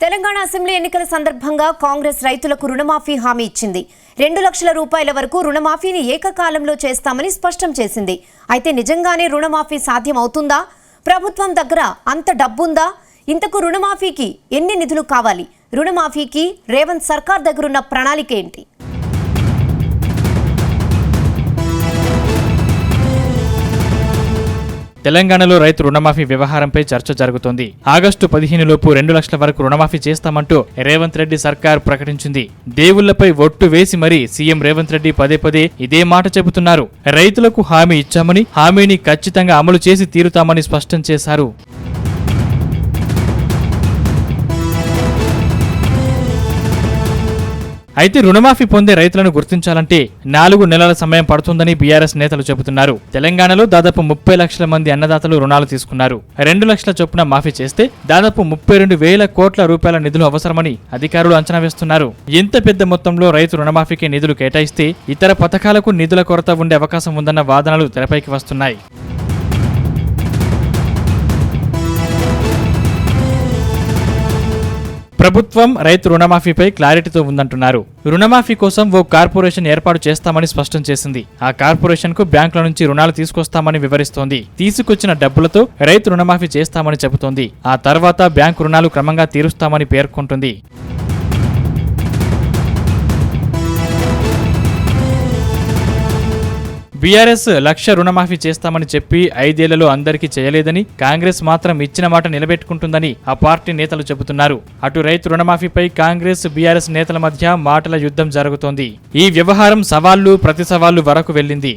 Telangana assembly ఎన్నికల సందర్భంగా కాంగ్రెస్ రైతులకు రుణమాఫీ హామీ ఇచ్చింది. 2 లక్షల రూపాయల వరకు రుణమాఫీని ఏకకాలంలో చేస్తామని స్పష్టం చేసింది. అయితే నిజంగానే రుణమాఫీ సాధ్యమవుతుందా? ప్రభుత్వం దగ్గర అంత డబ్బుందా? ఇంతకు రుణమాఫీకి ఎన్ని నిధులు కావాలి? రుణమాఫీకి రేవంత్ సర్కార్ దగ్గరున్న ప్రణాళిక ఏంటి? తెలంగాణలో రైతు రుణమాఫీ వ్యవహారంపై చర్చ జరుగుతోంది. ఆగస్టు 15 లోపు 2 లక్షల వరకు రుణమాఫీ చేస్తామంటూ రేవంత్ రెడ్డి సర్కార్ ప్రకటించింది. దేవుళ్లపై ఒట్టు వేసి మరీ సీఎం రేవంత్ రెడ్డి పదే ఇదే మాట చెబుతున్నారు. రైతులకు హామీ ఇచ్చామని, హామీని ఖచ్చితంగా అమలు చేసి తీరుతామని స్పష్టం చేశారు. అయితే రుణమాఫీ పొందే రైతులను గుర్తించాలంటే 4 నెలల సమయం పడుతుందని బీఆర్ఎస్ నేతలు చెబుతున్నారు. తెలంగాణలో దాదాపు 30 లక్షల మంది అన్నదాతలు రుణాలు తీసుకున్నారు. 2 లక్షల చొప్పున మాఫీ చేస్తే దాదాపు 32,000 కోట్ల రూపాయల నిధులు అవసరమని అధికారులు అంచనా వేస్తున్నారు. ఇంత పెద్ద మొత్తంలో రైతు రుణమాఫీకి నిధులు కేటాయిస్తే ఇతర పథకాలకు నిధుల కొరత ఉండే అవకాశం ఉందన్న వాదనలు తెరపైకి వస్తున్నాయి. ప్రభుత్వం రైతు రుణమాఫీపై క్లారిటీతో ఉందంటున్నారు. రుణమాఫీ కోసం ఓ కార్పొరేషన్ ఏర్పాటు చేస్తామని స్పష్టం చేసింది. ఆ కార్పొరేషన్ కు బ్యాంకుల నుంచి రుణాలు తీసుకొస్తామని వివరిస్తోంది. తీసుకొచ్చిన డబ్బులతో రైతు రుణమాఫీ చేస్తామని చెబుతోంది. ఆ తర్వాత బ్యాంకు రుణాలు క్రమంగా తీరుస్తామని పేర్కొంటుంది. బీఆర్ఎస్ 1 లక్ష రుణమాఫీ చేస్తామని చెప్పి 5 ఏళ్లలో అందరికీ చేయలేదని, కాంగ్రెస్ మాత్రం ఇచ్చిన మాట నిలబెట్టుకుంటుందని ఆ పార్టీ నేతలు చెబుతున్నారు. అటు రైతు రుణమాఫీపై కాంగ్రెస్ బీఆర్ఎస్ నేతల మధ్య మాటల యుద్ధం జరుగుతోంది. ఈ వ్యవహారం సవాళ్లు ప్రతి సవాళ్లు వరకు వెళ్లింది.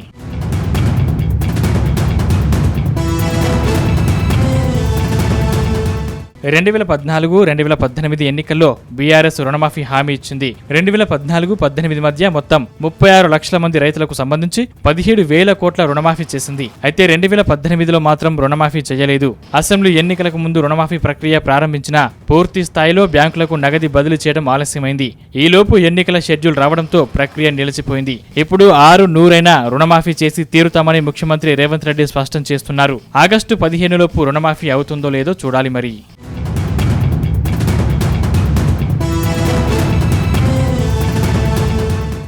2014-2018 ఎన్నికల్లో బీఆర్ఎస్ రుణమాఫీ హామీ ఇచ్చింది. 2014-18 మధ్య మొత్తం 36 లక్షల మంది రైతులకు సంబంధించి 17,000 కోట్ల రుణమాఫీ చేసింది. అయితే 2018లో మాత్రం రుణమాఫీ చేయలేదు. అసెంబ్లీ ఎన్నికలకు ముందు రుణమాఫీ ప్రక్రియ ప్రారంభించినా పూర్తి స్థాయిలో బ్యాంకులకు నగదు బదిలీ చేయడం ఆలస్యమైంది. ఈలోపు ఎన్నికల షెడ్యూల్ రావడంతో ప్రక్రియ నిలిచిపోయింది. ఇప్పుడు 600 రుణమాఫీ చేసి తీరుతామని ముఖ్యమంత్రి రేవంత్ రెడ్డి స్పష్టం చేస్తున్నారు. ఆగస్టు 15 లోపు రుణమాఫీ అవుతుందో లేదో చూడాలి మరి.